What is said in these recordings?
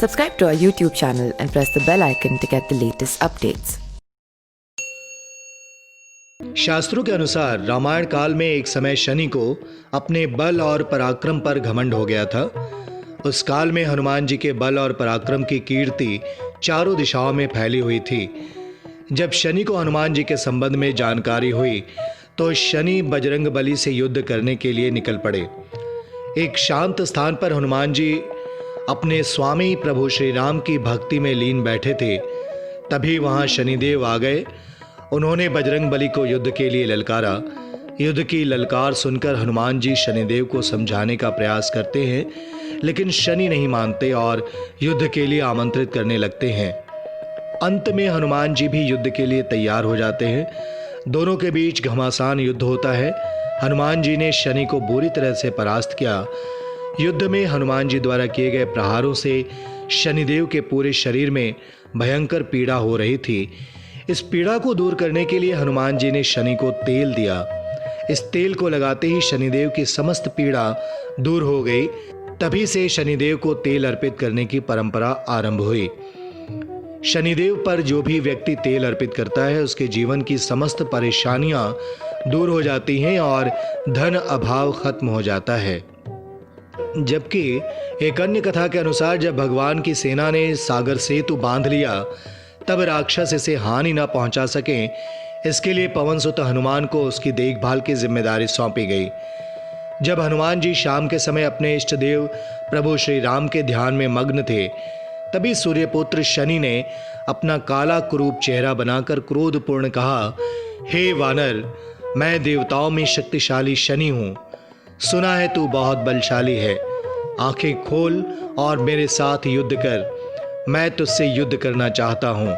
Subscribe to our YouTube channel and press the bell icon to get the latest updates. शास्त्रों के अनुसार रामायण काल में एक समय शनि को अपने बल और पराक्रम पर घमंड हो गया था। उस काल में हनुमान जी के बल और पराक्रम की कीर्ति चारों दिशाओं में फैली हुई थी। जब शनि को हनुमान जी के संबंध में जानकारी हुई तो शनि बजरंगबली से युद्ध करने के लिए निकल पड़े। एक शांत स्थान पर हनुमान जी अपने स्वामी प्रभु श्री राम की भक्ति में लीन बैठे थे। तभी वहां शनिदेव आ गए। उन्होंने बजरंगबली को युद्ध के लिए ललकारा। युद्ध की ललकार सुनकर हनुमान जी शनिदेव को समझाने का प्रयास करते हैं, लेकिन शनि नहीं मानते और युद्ध के लिए आमंत्रित करने लगते हैं। अंत में हनुमान जी भी युद्ध के लिए तैयार हो जाते हैं। दोनों के बीच घमासान युद्ध होता है। हनुमान जी ने शनि को बुरी तरह से परास्त किया। युद्ध में हनुमान जी द्वारा किए गए प्रहारों से शनिदेव के पूरे शरीर में भयंकर पीड़ा हो रही थी। इस पीड़ा को दूर करने के लिए हनुमान जी ने शनि को तेल दिया। इस तेल को लगाते ही शनिदेव की समस्त पीड़ा दूर हो गई। तभी से शनिदेव को तेल अर्पित करने की परंपरा आरंभ हुई। शनिदेव पर जो भी व्यक्ति तेल अर्पित करता है उसके जीवन की समस्त परेशानियां दूर हो जाती हैं और धन अभाव खत्म हो जाता है। जबकि एक अन्य कथा के अनुसार जब भगवान की सेना ने सागर सेतु बांध लिया तब राक्षस इसे हानि न पहुंचा सके, इसके लिए पवन सुत हनुमान को उसकी देखभाल की जिम्मेदारी सौंपी गई। जब हनुमान जी शाम के समय अपने इष्ट देव प्रभु श्री राम के ध्यान में मग्न थे, तभी सूर्यपुत्र शनि ने अपना काला कुरूप चेहरा बनाकर क्रोधपूर्ण कहा, हे वानर, मैं देवताओं में शक्तिशाली शनि हूं। सुना है तू बहुत बलशाली है। आंखें खोल और मेरे साथ युद्ध कर। मैं तुझसे युद्ध करना चाहता हूं।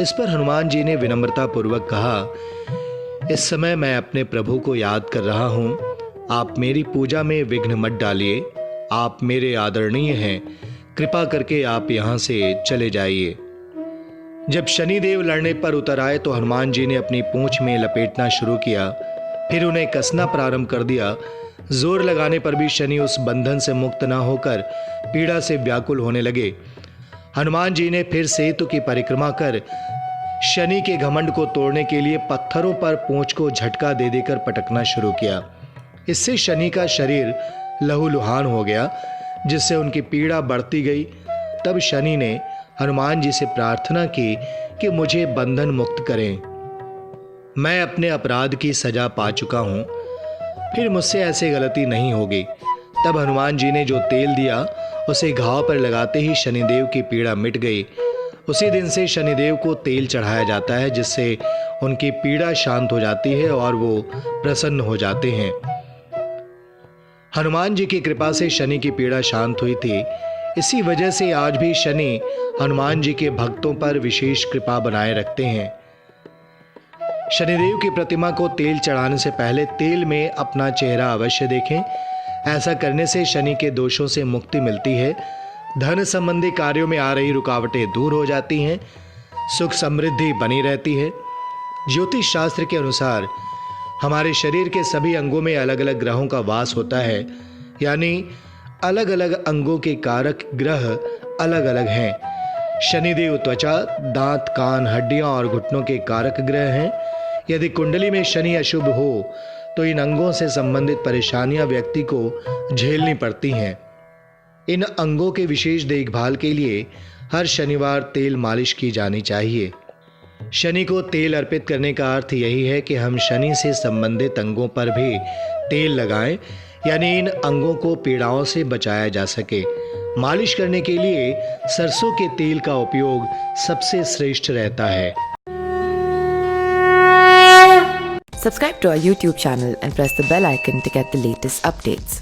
इस पर हनुमान जी ने विनम्रता पूर्वक कहा, इस समय मैं अपने प्रभु को याद कर रहा हूं। आप मेरी पूजा में विघ्न मत डालिए। आप मेरे आदरणीय हैं। कृपा करके आप यहां से चले जाइए। जब शनिदेव लड़ने पर उतर आए तो हनुमान जी ने अपनी पूंछ में लपेटना शुरू किया, फिर उन्हें कसना प्रारंभ कर दिया। जोर लगाने पर भी शनि उस बंधन से मुक्त न होकर पीड़ा से व्याकुल होने लगे। हनुमान जी ने फिर सेतु की परिक्रमा कर शनि के घमंड को तोड़ने के लिए पत्थरों पर पूंछ को झटका दे देकर पटकना शुरू किया। इससे शनि का शरीर लहूलुहान हो गया, जिससे उनकी पीड़ा बढ़ती गई। तब शनि ने हनुमान जी से प्रार्थना की कि मुझे बंधन मुक्त करें। मैं अपने अपराध की सजा पा चुका हूं, फिर मुझसे ऐसी गलती नहीं होगी। तब हनुमान जी ने जो तेल दिया उसे घाव पर लगाते ही शनिदेव की पीड़ा मिट गई। उसी दिन से शनिदेव को तेल चढ़ाया जाता है, जिससे उनकी पीड़ा शांत हो जाती है और वो प्रसन्न हो जाते हैं। हनुमान जी की कृपा से शनि की पीड़ा शांत हुई थी। इसी वजह से आज भी शनि हनुमान जी के भक्तों पर विशेष कृपा बनाए रखते हैं। शनिदेव की प्रतिमा को तेल चढ़ाने से पहले तेल में अपना चेहरा अवश्य देखें। ऐसा करने से शनि के दोषों से मुक्ति मिलती है। धन संबंधी कार्यों में आ रही रुकावटें दूर हो जाती हैं। सुख समृद्धि बनी रहती है। ज्योतिष शास्त्र के अनुसार हमारे शरीर के सभी अंगों में अलग अलग ग्रहों का वास होता है, यानी अलग अलग अंगों के कारक ग्रह अलग अलग हैं। शनिदेव त्वचा, दांत, कान, हड्डियां और घुटनों के कारक ग्रह हैं। यदि कुंडली में शनि अशुभ हो तो इन अंगों से संबंधित परेशानियां व्यक्ति को झेलनी पड़ती हैं। इन अंगों के विशेष देखभाल के लिए हर शनिवार तेल मालिश की जानी चाहिए। शनि को तेल अर्पित करने का अर्थ यही है कि हम शनि से संबंधित अंगों पर भी तेल लगाएं, यानी इन अंगों को पीड़ाओं से बचाया जा सके। मालिश करने के लिए सरसों के तेल का उपयोग सबसे श्रेष्ठ रहता है। Subscribe to our YouTube channel and press the bell icon to get the latest updates.